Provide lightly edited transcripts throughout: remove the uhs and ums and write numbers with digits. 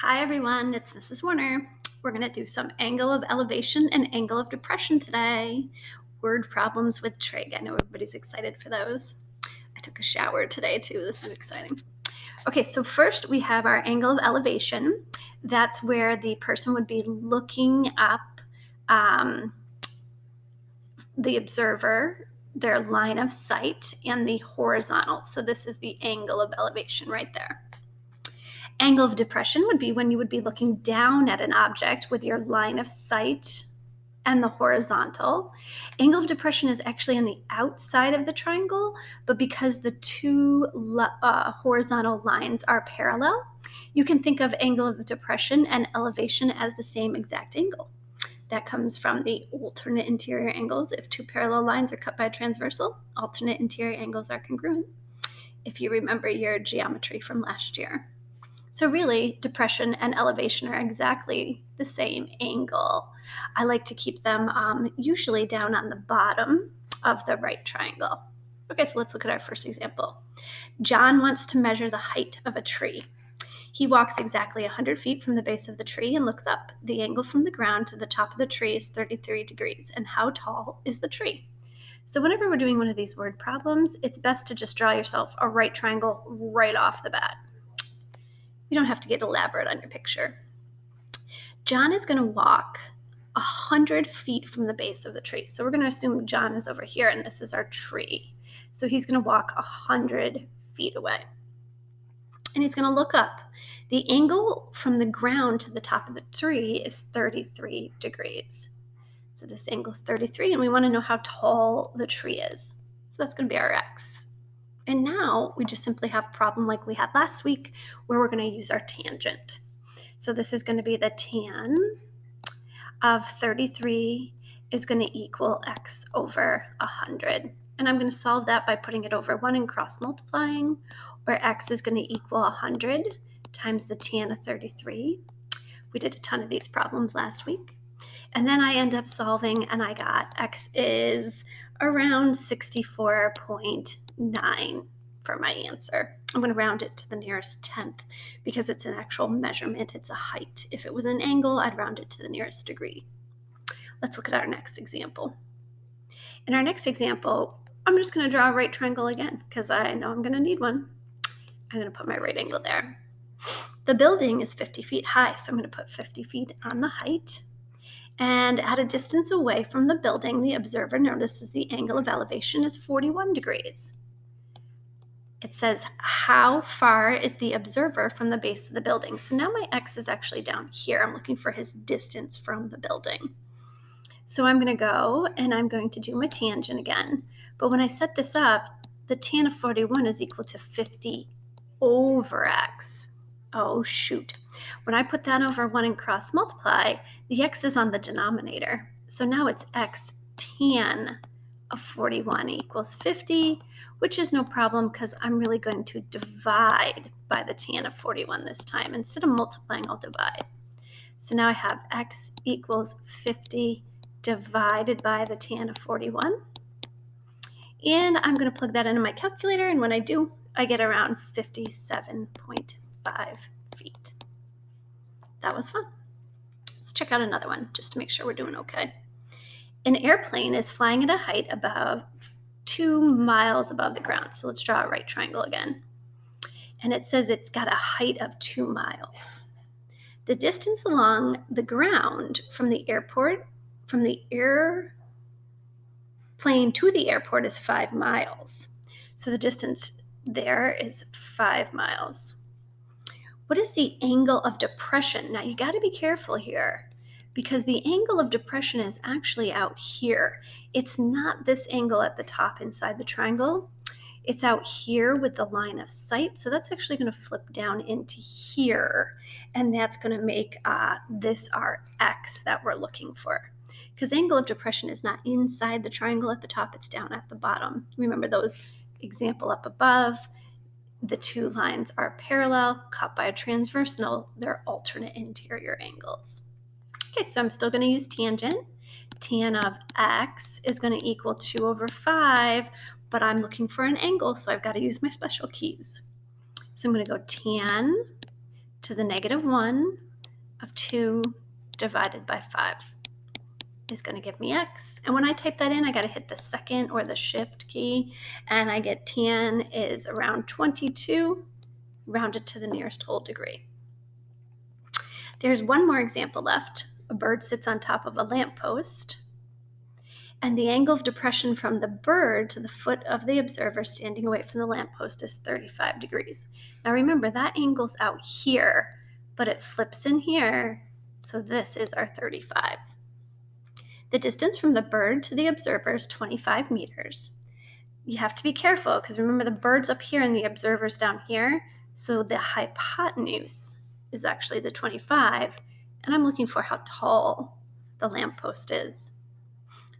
Hi everyone, it's Mrs. Warner. We're going to do some angle of elevation and angle of depression today. Word problems with trig. I know everybody's excited for those. I took a shower today too. This is exciting. Okay, so first we have our angle of elevation. That's where the person would be looking up the observer, their line of sight, and the horizontal. So this is the angle of elevation right there. Angle of depression would be when you would be looking down at an object with your line of sight and the horizontal. Angle of depression is actually on the outside of the triangle, but because the two horizontal lines are parallel, you can think of angle of depression and elevation as the same exact angle. That comes from the alternate interior angles. If two parallel lines are cut by a transversal, alternate interior angles are congruent, if you remember your geometry from last year. So really, depression and elevation are exactly the same angle. I like to keep them usually down on the bottom of the right triangle. Okay, so let's look at our first example. John wants to measure the height of a tree. He walks exactly 100 feet from the base of the tree and looks up. The angle from the ground to the top of the tree is 33 degrees. And how tall is the tree? So whenever we're doing one of these word problems, it's best to just draw yourself a right triangle right off the bat. You don't have to get elaborate on your picture. John is going to walk 100 feet from the base of the tree. So we're going to assume John is over here and this is our tree. So he's going to walk 100 feet away. And he's going to look up. The angle from the ground to the top of the tree is 33 degrees. So this angle is 33, and we want to know how tall the tree is. So that's going to be our x. And now we just simply have a problem like we had last week where we're going to use our tangent. So this is going to be the tan of 33 is going to equal x over 100. And I'm going to solve that by putting it over 1 and cross multiplying, where x is going to equal 100 times the tan of 33. We did a ton of these problems last week. And then I end up solving, and I got x is around 64.9 for my answer. I'm going to round it to the nearest tenth because it's an actual measurement. It's a height. If it was an angle, I'd round it to the nearest degree. Let's look at our next example. In our next example, I'm just going to draw a right triangle again because I know I'm going to need one. I'm going to put my right angle there. The building is 50 feet high, so I'm going to put 50 feet on the height. And at a distance away from the building, the observer notices the angle of elevation is 41 degrees. It says, how far is the observer from the base of the building? So now my x is actually down here. I'm looking for his distance from the building. So I'm going to go and I'm going to do my tangent again. But when I set this up, the tan of 41 is equal to 50 over x. Oh, shoot. When I put that over 1 and cross multiply, the x is on the denominator. So now it's x tan of 41 equals 50, which is no problem because I'm really going to divide by the tan of 41 this time. Instead of multiplying, I'll divide. So now I have x equals 50 divided by the tan of 41. And I'm going to plug that into my calculator, and when I do, I get around 57.5 feet. That was fun. Let's check out another one just to make sure we're doing okay. An airplane is flying at a height above 2 miles above the ground. So let's draw a right triangle again. And it says it's got a height of 2 miles. The distance along the ground from the airplane to the airport is 5 miles. So the distance there is 5 miles. What is the angle of depression? Now you got to be careful here because the angle of depression is actually out here. It's not this angle at the top inside the triangle. It's out here with the line of sight. So that's actually going to flip down into here. And that's going to make this our x that we're looking for. Because angle of depression is not inside the triangle at the top, it's down at the bottom. Remember those example up above, the two lines are parallel, cut by a transversal, they're alternate interior angles. Okay, so I'm still going to use tangent. Tan of x is going to equal 2 over 5, but I'm looking for an angle, so I've got to use my special keys. So I'm going to go tan to to the -1 of 2 divided by 5 is going to give me x. And when I type that in, I got to hit the second or the shift key, and I get tan is around 22, rounded to the nearest whole degree. There's one more example left. A bird sits on top of a lamppost, and the angle of depression from the bird to the foot of the observer standing away from the lamppost is 35 degrees. Now remember, that angle's out here, but it flips in here, so this is our 35. The distance from the bird to the observer is 25 meters. You have to be careful because remember the bird's up here and the observer's down here, so the hypotenuse is actually the 25, and I'm looking for how tall the lamppost is.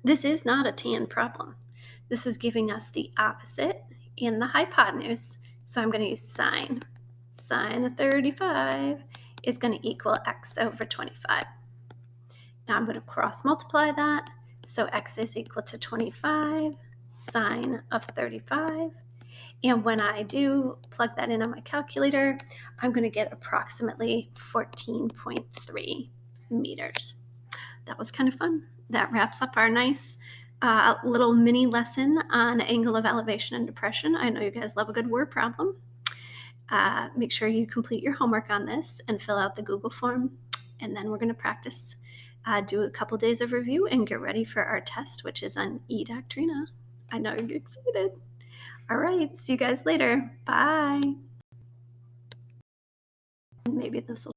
This is not a tan problem. This is giving us the opposite in the hypotenuse, so I'm going to use sine. Sine of 35 is going to equal x over 25. Now I'm going to cross multiply that, so x is equal to 25 sine of 35. And when I do plug that in on my calculator, I'm going to get approximately 14.3 meters. That was kind of fun. That wraps up our nice little mini lesson on angle of elevation and depression. I know you guys love a good word problem. Make sure you complete your homework on this and fill out the Google form, and then we're going to practice. Do a couple days of review and get ready for our test, which is on E-Doctrina. I know you're excited. All right, see you guys later. Bye. Maybe this will